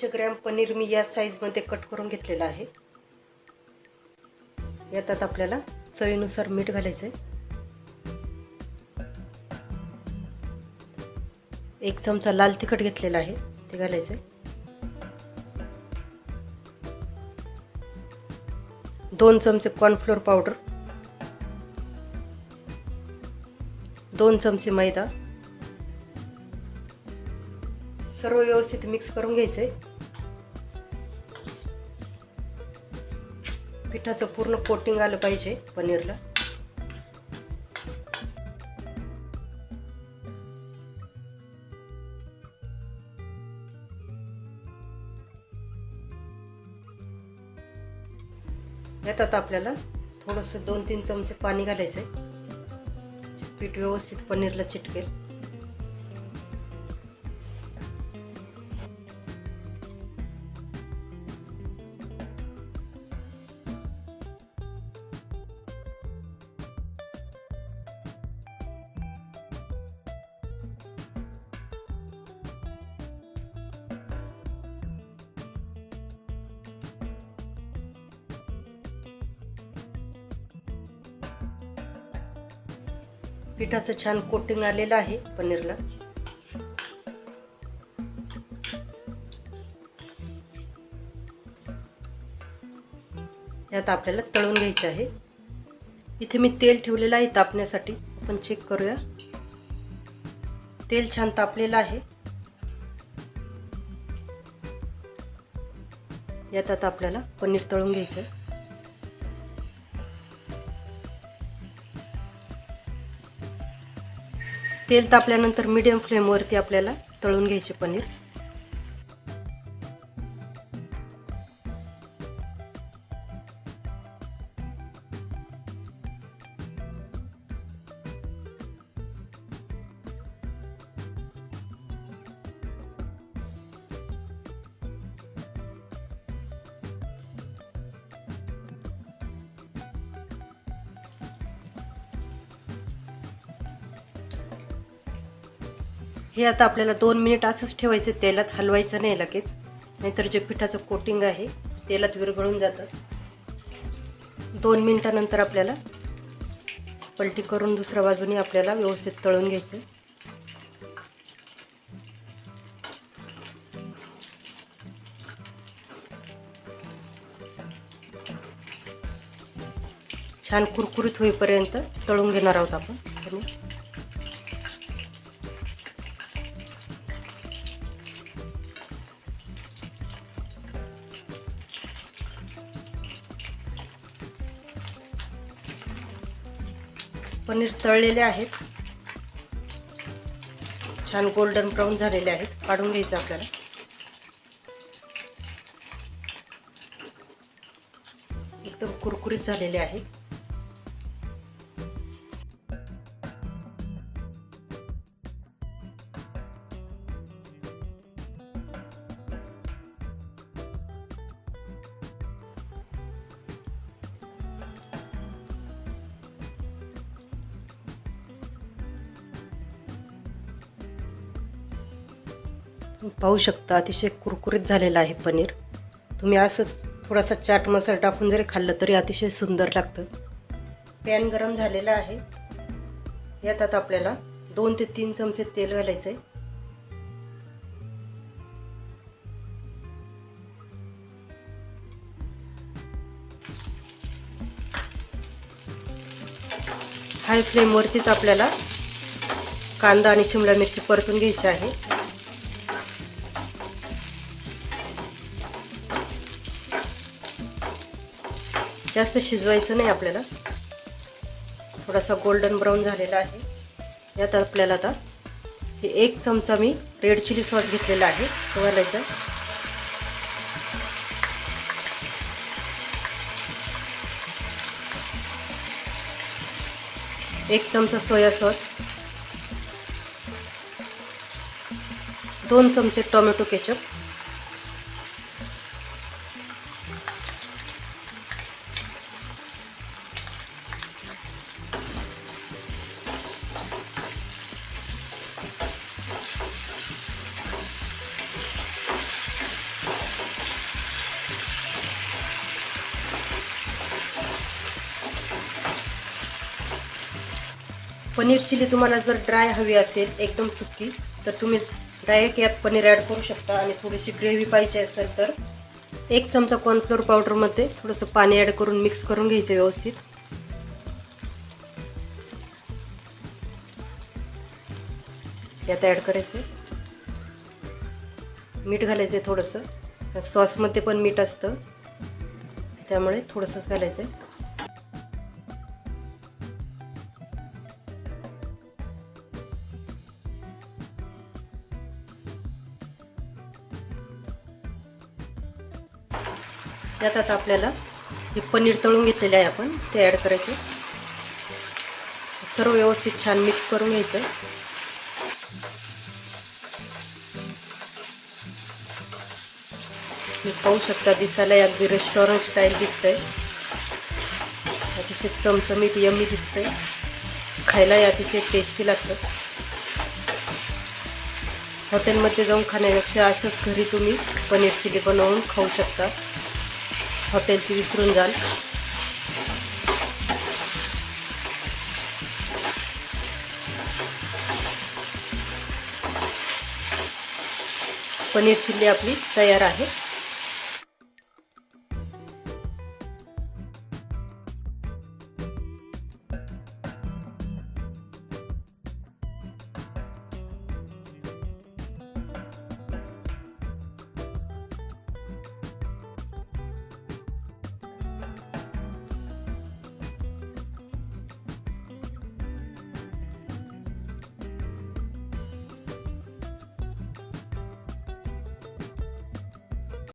200 gram paneer मी या साईजमध्ये cut करून घेतलेला आहे। यात आपल्याला चवीनुसार मीठ घालायचं आहे। 1 चमचा लाल तिखट घेतलेला आहे ते घालायचं आहे। 2 चमचे कॉर्नफ्लोअर पावडर, 2 चमचे मैदा, सर्व व्यवस्थित मिक्स करून घ्यायचे। पिठाचं पूर्ण कोटिंग आलं पाहिजे पनीरला। यात आता आपल्याला थोडंसं 2-3 चमचे पाणी घालायचंय, पीठ व्यवस्थित पनीरला चिटकेल। पिठाचं छान कोटिंग आलेलं आहे पनीरला। यात आपल्याला तळून घ्यायचे आहे। इथे मी तेल ठेवलेलं आहे तापण्यासाठी, आपण चेक करूया। तेल छान तापलेलं आहे। यात आता आपल्याला पनीर तळून घ्यायचं आहे। तेल तापल्यानंतर मीडियम फ्लेमवरती आपल्याला तळून घ्यायचे पनीर। हे आता आपल्याला 2 मिनिट असंच ठेवायचं, तेलात हलवायचं नाही लगेच, नाहीतर जे पिठाचं कोटिंग आहे तेलात विरघळून जातं। 2 मिनिटानंतर आपल्याला पलटी करून दुसऱ्या बाजूने आपल्याला व्यवस्थित तळून घ्यायचं। छान कुरकुरीत होईपर्यंत तळून घेणार आहोत आपण। पनीर तळलेले आहेत, छान गोल्डन ब्राउन झालेले आहेत, काढून घ्यायचं आपल्याला। एकदम कुरकुरीत झालेले आहेत। पाहू शकता अतिशय कुरकुरीत झालेला आहे पनीर। तुम्ही असंच थोडासा चाट मसाला टाकून जरी खाल्लं तरी अतिशय सुंदर लागतं। पॅन गरम झालेला आहे, यात आता आपल्याला 2 ते 3 चमचे तेल घालायचं आहे। हाय फ्लेमवरतीच आपल्याला कांदा आणि शिमला मिरची परतून घ्यायची आहे। जास्त शिजवायचं नाही आपल्याला, थोडासा गोल्डन ब्राउन झालेला आहे। यात आपल्याला आता हे 1 चमचा मी रेड चिली सॉस घेतलेला आहे तो घालायचा। 1 चमचा सोया सॉस, 2 चमचे टोमॅटो केचप, पनीर चिली तुम्हाला जर ड्राय हवी असेल एकदम सुकी तर तुम्ही डायरेक्ट यात पनीर ॲड करू शकता. आणि थोडीशी ग्रेव्ही पाहिजे असेल तर 1 चमचा कॉर्नफ्लोअर पावडरमध्ये थोडंसं पाणी ॲड करून मिक्स करून घ्यायचं व्यवस्थित. यात ॲड करायचं, मीठ घालायचं आहे थोडंसं. सॉसमध्ये पण मीठ असतं त्यामुळे थोडंसंच घालायचं आहे. त्यात आता आपल्याला जे पनीर तळून घेतलेले आहे आपण ते ॲड करायचे. सर्व व्यवस्थित छान मिक्स करून घ्यायचं. तुम्ही पाहू शकता दिसायला अगदी रेस्टॉरंट स्टाईल दिसतंय. अतिशय चमचमीत यम्मी दिसतंय. खायलाही अतिशय टेस्टी लागतं. हॉटेलमध्ये जाऊन खाण्यापेक्षा असंच घरी तुम्ही पनीर चिली बनवून खाऊ शकता. हॉटेलची विसरून जाल. पनीर चिल्ली आपली तयार आहे.